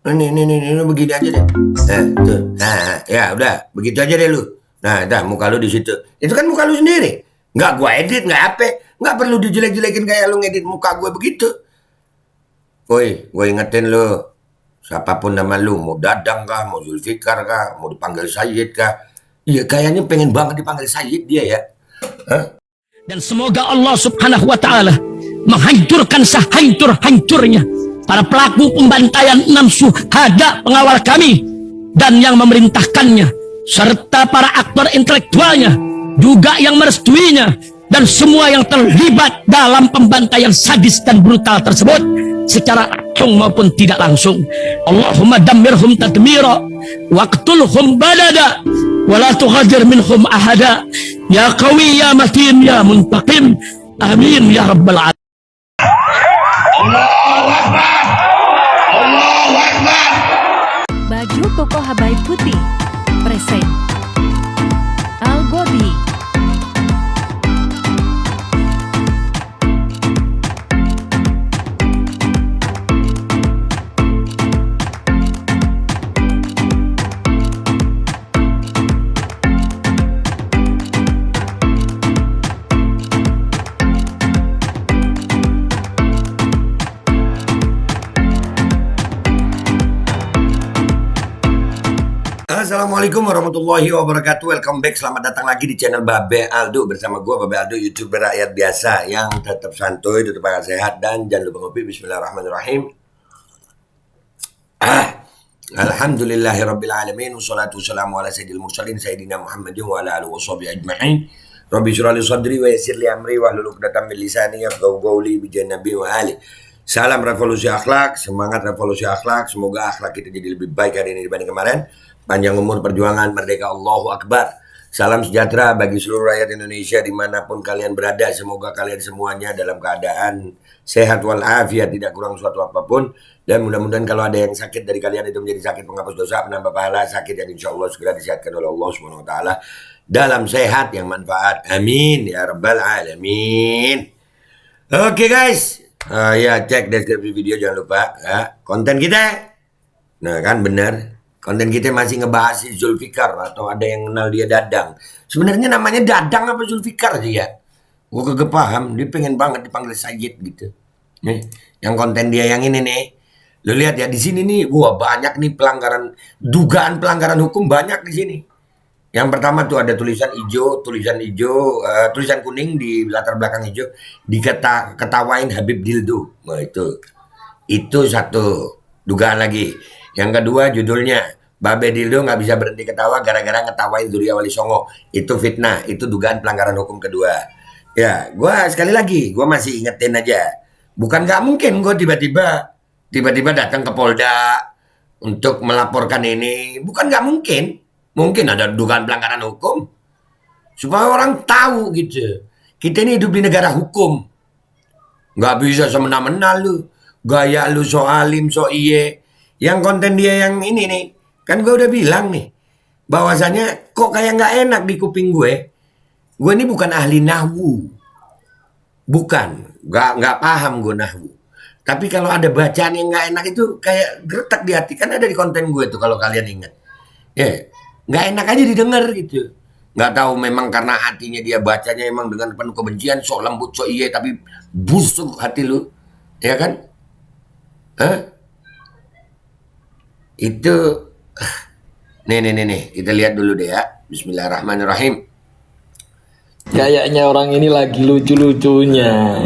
Lu begini aja deh. Tuh. Nah, ya udah, begitu aja deh lu. Nah, dah muka lu di situ. Itu kan muka lu sendiri. Nggak gua edit, nggak apa. Nggak perlu dijelek-jelekin kayak lu ngedit muka gue begitu. Woi, gue ingetin lu. Siapapun nama lu, mau Dadang kah, mau Zulfikar kah, mau dipanggil Sayyid kah. Iya, kayaknya pengen banget dipanggil Sayyid dia ya. Hah? Dan semoga Allah subhanahu wa ta'ala menghancurkan sehancur-hancurnya para pelaku pembantaian 6 syuhada pengawal kami dan yang memerintahkannya, serta para aktor intelektualnya juga yang merestuinya, dan semua yang terlibat dalam pembantaian sadis dan brutal tersebut secara langsung maupun tidak langsung. Allahumma dammirhum tadmira waqtulhum badada wala tughadir minhum ahada ya qawi ya matin ya muntaqim amin ya rabbal alamin. Allahu Akbar. Allahu Akbar. Baju koko Habaib Putih present Al-Godi. Assalamualaikum warahmatullahi wabarakatuh. Welcome back, selamat datang lagi di channel Babe Aldo. Bersama gue Babe Aldo, youtuber rakyat biasa yang tetap santuy, tetap sehat, dan jangan lupa ngopi. Bismillahirrahmanirrahim. Alhamdulillahirrabbilalamin. Wassalatu wassalamu ala sayyidil mursalin Sayyidina Muhammadin wa ala alihi wa sahbihi ajma'in. Rabbi syrah li sadri wa yassir li amri wa hlul 'uqdatam min lisani yafqahu qawli bi nabi wa ali. Salam revolusi akhlak, semangat revolusi akhlak. Semoga akhlak kita jadi lebih baik hari ini dibanding kemarin. Panjang umur, perjuangan, merdeka, Allahu Akbar. Salam sejahtera bagi seluruh rakyat Indonesia dimanapun kalian berada. Semoga kalian semuanya dalam keadaan sehat walafiat, tidak kurang suatu apapun. Dan mudah-mudahan kalau ada yang sakit dari kalian itu menjadi sakit penghapus dosa, penambah pahala, sakit yang insya Allah segera disehatkan oleh Allah Subhanahu Wa Taala dalam sehat yang manfaat. Amin ya rabbal alamin. Oke guys, ya cek deskripsi video jangan lupa ya. Konten kita, nah kan benar. Konten kita masih ngebahas si Zulfikar, atau ada yang kenal dia Dadang. Sebenarnya namanya Dadang apa Zulfikar sih ya? Gue kagak paham, dia pengen banget dipanggil Sayyid gitu. Nih, yang konten dia yang ini nih. Lo lihat ya di sini nih, wah banyak nih pelanggaran, dugaan pelanggaran hukum banyak di sini. Yang pertama tuh ada tulisan hijau, tulisan kuning di latar belakang hijau, ketawain Habib Dildo. Nah itu satu dugaan lagi. Yang kedua judulnya Babe Dildo nggak bisa berhenti ketawa gara-gara ngetawain Surya Wali Songo. Itu fitnah, itu dugaan pelanggaran hukum kedua. Ya, gue sekali lagi, gue masih ingetin aja. Bukan nggak mungkin gue tiba-tiba datang ke Polda untuk melaporkan ini. Bukan nggak mungkin. Mungkin ada dugaan pelanggaran hukum. Supaya orang tahu gitu. Kita ini hidup di negara hukum. Nggak bisa semena-mena lu. Gaya lu so alim, so iye. Yang konten dia yang ini nih, kan gue udah bilang nih, bahwasanya kok kayak nggak enak di kuping gue. Gue ini bukan ahli nahwu, nggak paham gue nahwu. Tapi kalau ada bacaan yang nggak enak itu kayak geretak di hati, kan ada di konten gue tuh kalau kalian ingat. Ya, nggak enak aja didengar gitu. Nggak tahu memang karena hatinya dia bacanya emang dengan penuh kebencian, sok lembut, sok iye, tapi busuk hati lu, ya kan? Hah? Itu nih kita lihat dulu deh ya. Bismillahirrahmanirrahim. Kayaknya orang ini lagi lucu-lucunya,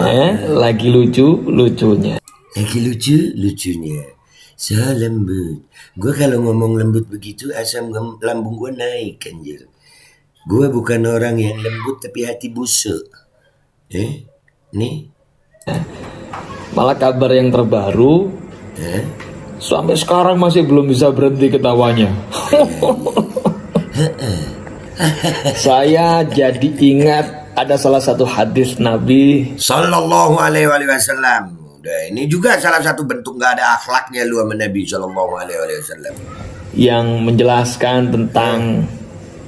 lagi lucu-lucunya. So lembut. Gue kalau ngomong lembut begitu asam lambung gue naik anjir. Gue bukan orang yang lembut tapi hati busuk. Nih. Malah kabar yang terbaru, sampai sekarang masih belum bisa berhenti ketawanya. Saya jadi ingat ada salah satu hadis Nabi Sallallahu alaihi wasallam. Udah, ini juga salah satu bentuk gak ada akhlaknya lu sama Nabi Sallallahu alaihi wasallam, yang menjelaskan tentang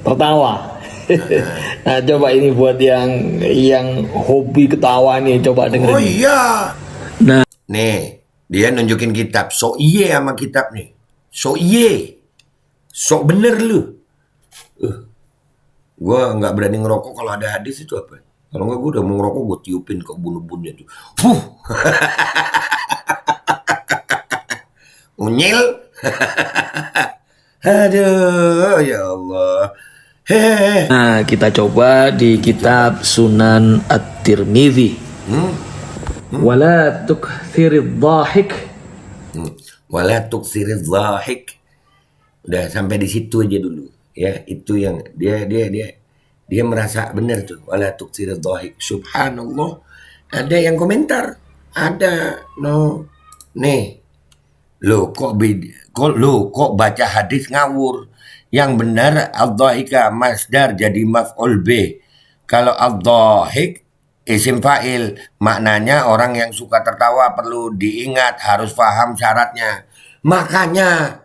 tertawa. Nah coba ini buat yang hobi ketawa nih, coba dengerin. Oh iya. Nah nih dia nunjukin kitab, so iye sama kitab nih. Sok iye. Sok bener lu. Gua nggak berani ngerokok kalau ada hadis itu apa? Kalau nggak gue udah mau ngerokok gue tiupin ke ubun-ubunnya tuh. Unyil. Aduh, ya Allah. Hehehe. Nah, kita coba di kitab Sunan At-Tirmidzi. Wala tukthiridh dhahik. Wala tuksiriz zahik. Udah sampai di situ aja dulu. Ya, itu yang dia merasa benar tuh. Wala tuksiriz zahik. Subhanallah. Ada yang komentar. Ada. No. Nih. Kok baca hadis ngawur. Yang benar ad-dhahika masdar jadi maf'ul bih. Kalau ad-dhahik isim fa'il, maknanya orang yang suka tertawa perlu diingat, harus paham syaratnya. Makanya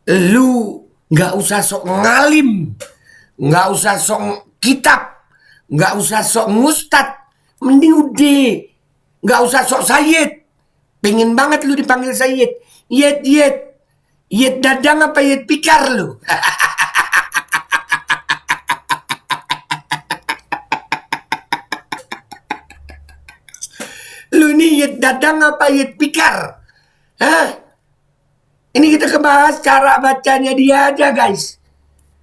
lu nggak usah sok ngalim, nggak usah sok kitab, nggak usah sok mustad, mending udah nggak usah sok sayyid. Pengen banget lu dipanggil sayyid. Yet dadang apa yet pikar lu? Lu nih yet dadang apa yet pikar? Hah? Ini kita kebahas cara bacanya dia aja guys.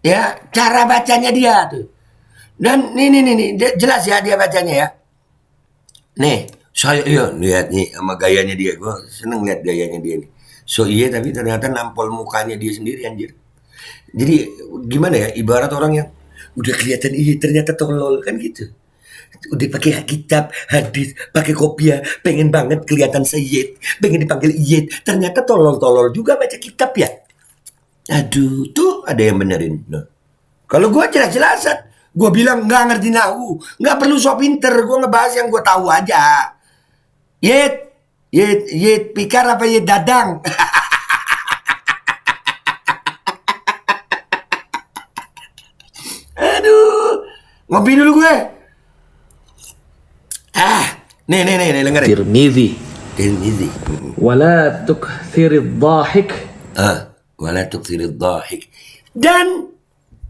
Ya, cara bacanya dia tuh. Dan nih, jelas ya dia bacanya ya. Nih, saya lihat nih sama gayanya dia. Gue seneng lihat gayanya dia nih. So iya tapi ternyata nampol mukanya dia sendiri anjir. Jadi gimana ya, ibarat orang yang udah kelihatan iya ternyata tolol kan gitu. Udah pakai kitab, hadis, pakai kopiah, pengen banget kelihatan sayyid, pengen dipanggil iyid, ternyata tolol-tolol juga baca kitab ya. Aduh, tuh ada yang benerin. Nah, kalau gue jelas-jelasan, gue bilang nggak ngerti nahu, nggak perlu sok pinter, gue ngebahas yang gue tahu aja. Yit, pikar apa yit dadang? Aduh, ngopi dulu gue. Nih, dengerin. Tirmidzi. Wala tukthiridh dhahik. Wala tukthiridh dhahik. Dan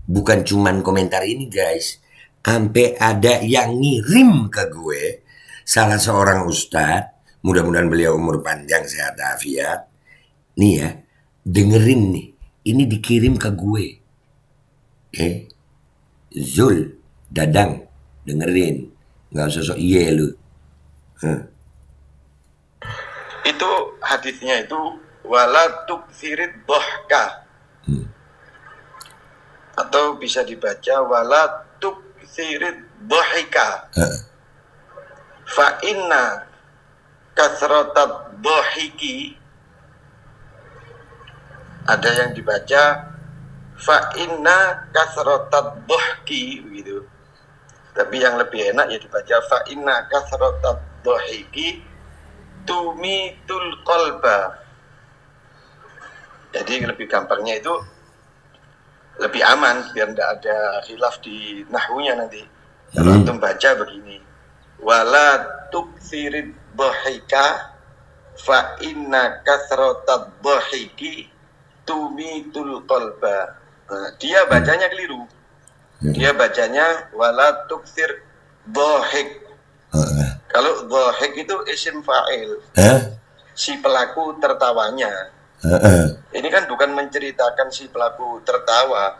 bukan cuman komentar ini guys, sampai ada yang ngirim ke gue, salah seorang ustadz, mudah-mudahan beliau umur panjang sehat afiat. Nih ya, dengerin nih, ini dikirim ke gue. Zul, Dadang, dengerin, nggak usah sok iye lu. Itu hadisnya itu wala tuksirid dhahka. Atau bisa dibaca wala tuksirid dhahika. Fa inna kasratat dhahiki, ada yang dibaca fa inna kasratat dhahki gitu. Tapi yang lebih enak ya dibaca fa inna kasratat dhahiki tumitul qalba. Jadi lebih gampangnya itu lebih aman biar tidak ada khilaf di nahwunya nanti. Kalau antum baca begini, wala tuksirid dhahika fa inna kasratat dhahiki tumitul qalba. Nah, dia bacanya keliru. Dia bacanya wala tuksir dhahik. Kalau dhahik itu isim fa'il. Si pelaku tertawanya. Ini kan bukan menceritakan si pelaku tertawa,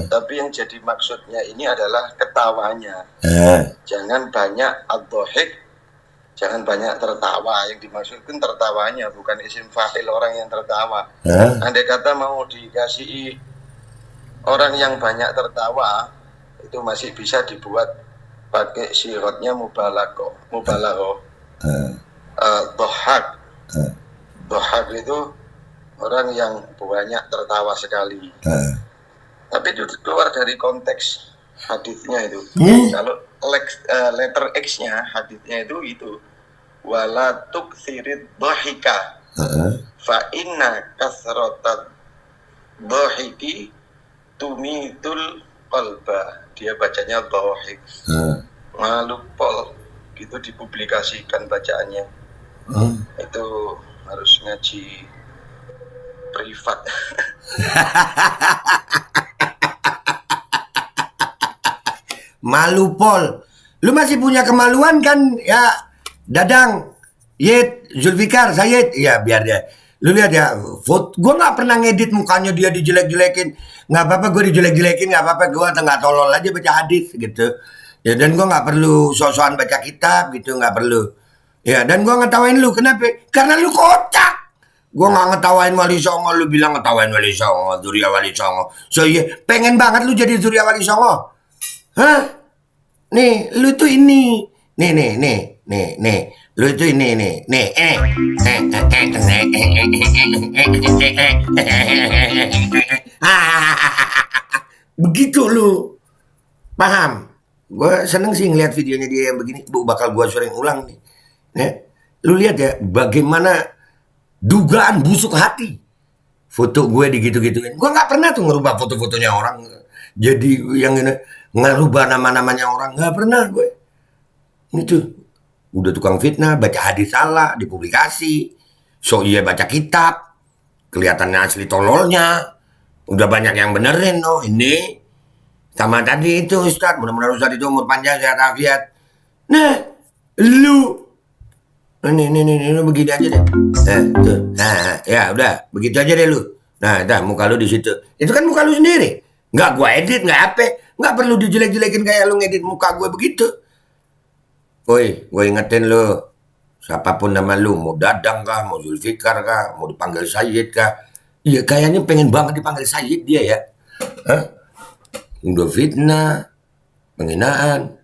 tapi yang jadi maksudnya ini adalah ketawanya. Jangan banyak ad-dhahik, jangan banyak tertawa. Yang dimaksudkan tertawanya, bukan isim fa'il orang yang tertawa. Andai kata mau dikasih orang yang banyak tertawa, itu masih bisa dibuat pakai syiratnya mubalaghah. Dhahak itu orang yang banyak tertawa sekali. Tapi itu keluar dari konteks hadisnya itu. Kalau letter X-nya hadisnya itu wala tuksirid dhahika fa inna kasratat dhahiki tumitul qalba. Dia bacanya dhahik. Malupol gitu dipublikasikan bacaannya. Itu harus ngaji privat. Malu Pol. Lu masih punya kemaluan kan ya, Dadang, Yed, Zulfikar, Sayyid. Ya biar dia. Lu lihat ya, gue nggak pernah ngedit mukanya dia dijelek-jelekin. Nggak apa-apa gue dijelek-jelekin, nggak apa-apa gue nggak tolol aja baca hadis gitu. Ya dan gue nggak perlu sok-sokan baca kitab gitu, nggak perlu. Ya dan gue ngetawain lu, kenapa? Karena lu kocak. Gue nggak ngetawain Wali Songo, lu bilang ngetawain Wali Songo, Surya Wali Songo. So iya, pengen banget lu jadi Surya Wali Songo. Hah? Nih, lu tuh ini. Nih. Lu itu ini nih. Begitu lu. Paham? Gue seneng sih ngeliat videonya dia yang begini. Bu, bakal gue sering ulang nih. Ya. Lu lihat ya bagaimana dugaan busuk hati. Foto gue digitu-gituin. Gue nggak pernah tuh ngerubah foto-fotonya orang. Jadi yang ini ngerubah nama-namanya orang. Nggak pernah gue. Ini tuh udah tukang fitnah, baca hadis salah, dipublikasi. So iya baca kitab. Kelihatannya asli tololnya. Udah banyak yang benerin loh. Ini sama tadi itu Ustadz. Mudah-mudahan Ustadz itu umur panjang, sehat afiat. Nah, lu ini begini aja deh. Tuh. Nah, ya udah, begitu aja deh lu. Nah, dah muka lu di situ. Itu kan muka lu sendiri. Nggak gua edit, nggak apa. Nggak perlu dijelek-jelekin kayak lu ngedit muka gue begitu. Woi, gue ingetin lu. Siapapun nama lu, mau Dadang kah, mau Zulfikar kah, mau dipanggil Sayyid kah. Iya, kayaknya pengen banget dipanggil Sayyid dia ya. Hah? Udah fitnah, penghinaan.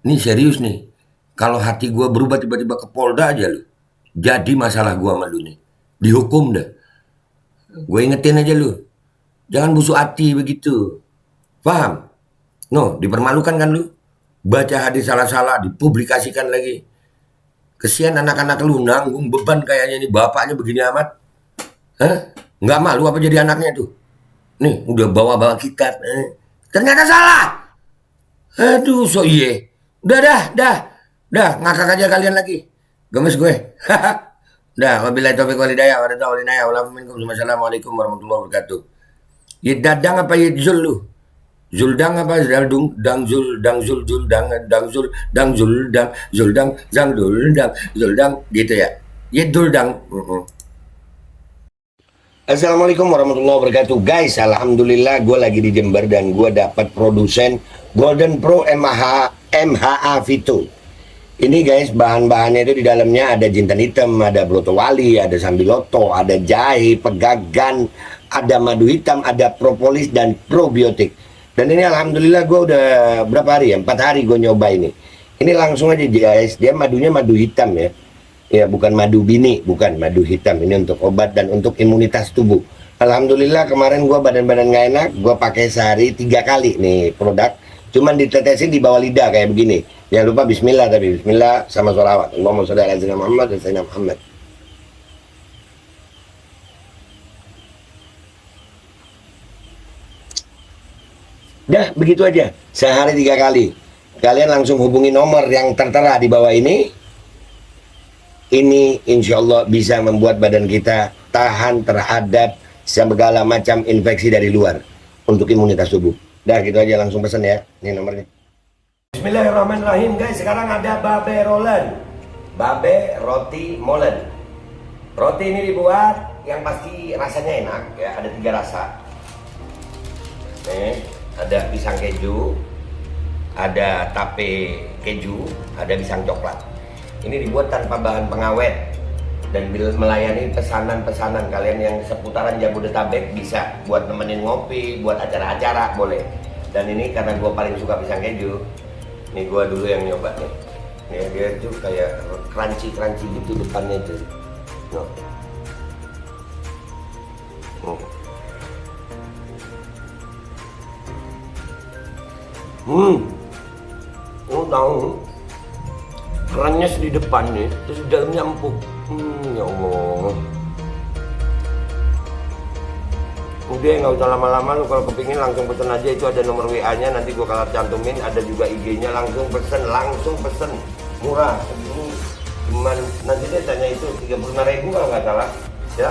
Ini serius nih. Kalau hati gue berubah tiba-tiba ke Polda aja lu. Jadi masalah gue sama lu nih. Dihukum dah. Gue ingetin aja lu. Jangan busuk hati begitu. Paham? No, dipermalukan kan lu? Baca hadis salah-salah, dipublikasikan lagi. Kesian anak-anak lu nanggung beban kayaknya nih. Bapaknya begini amat. Hah? Nggak malu apa jadi anaknya tuh? Nih, udah bawa-bawa kitab. Ternyata salah. Aduh, so iye. Udah, dah, ngakak aja kalian lagi. Gemes gue. Dah, wabillahi taufiq wal hidayah, wassalamualaikum warahmatullahi wabarakatuh. Yid Dadang apa Yid Zul lu? Zuldang apa Zaldung? Zuldang gitu ya. Yid Duldang. Assalamualaikum warahmatullahi wabarakatuh. Guys, alhamdulillah gue lagi di Jember dan gue dapat produsen Golden Pro MHA Vito. Ini guys, bahan-bahannya itu di dalamnya ada jintan hitam, ada broto wali, ada sambiloto, ada jahe, pegagan, ada madu hitam, ada propolis dan probiotik. Dan ini alhamdulillah gue udah berapa hari ya? 4 hari gue nyoba ini. Ini langsung aja guys, dia madunya madu hitam ya. Ya bukan madu bini, bukan madu hitam. Ini untuk obat dan untuk imunitas tubuh. Alhamdulillah kemarin gue badan-badan gak enak, gue pakai sehari 3 kali nih produk. Cuman ditetesin di bawah lidah kayak begini. Jangan lupa bismillah, tapi bismillah sama sholawat. Allahumma sholli ala sayyidina Muhammad dan sayyidina Muhammad. Dah begitu aja, sehari 3 kali. Kalian langsung hubungi nomor yang tertera di bawah ini. Ini insya Allah bisa membuat badan kita tahan terhadap segala macam infeksi dari luar untuk imunitas tubuh. Dah gitu aja, langsung pesan ya. Ini nomornya. Bismillahirrahmanirrahim guys. Sekarang ada babe rolen, babe roti molen. Roti ini dibuat yang pasti rasanya enak ya. Ada 3 rasa. Nih, ada pisang keju, ada tape keju, ada pisang coklat. Ini dibuat tanpa bahan pengawet dan melayani pesanan-pesanan kalian yang seputaran Jabodetabek, bisa buat nemenin ngopi, buat acara-acara boleh. Dan ini karena gue paling suka pisang keju, nih gue dulu yang nyoba nih. Nih dia tuh kayak crunchy gitu depannya tuh. Oh tahu. Kerannya di depan nih, terus di dalamnya empuk. Ya Allah. Udah nggak usah lama-lama, lu kalau kepingin langsung pesen aja, itu ada nomor WA-nya, nanti gua kalau cantumin, ada juga IG-nya, langsung pesen, murah. Segini cuman nanti dia tanya itu 35.000 kalau nggak salah, ya.